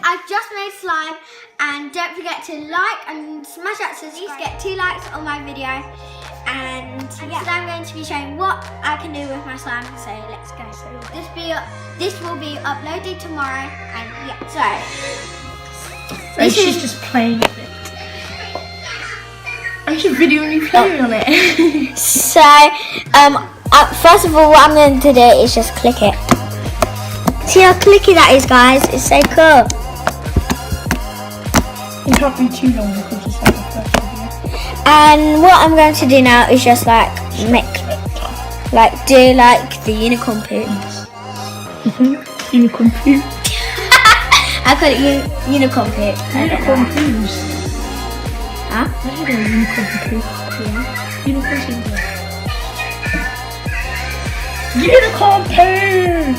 I just made slime, and don't forget to like and smash that subscribe. Get 2 likes on my video, and yeah, so I'm going to be showing what I can do with my slime. So let's go. So this will be uploaded tomorrow, and yeah. So she's just playing with it. I should video you playing on it. So first of all, what I'm going to do is just click it. See how clicky that is, guys? It's so cool. It can't be too long because it's like the first video. And what I'm going to do now is just like do like the unicorn poo. Unicorn poo. I call it unicorn poo. Unicorn poos. Huh? I don't know unicorn poo. Yeah. Unicorn poo. Unicorn poo.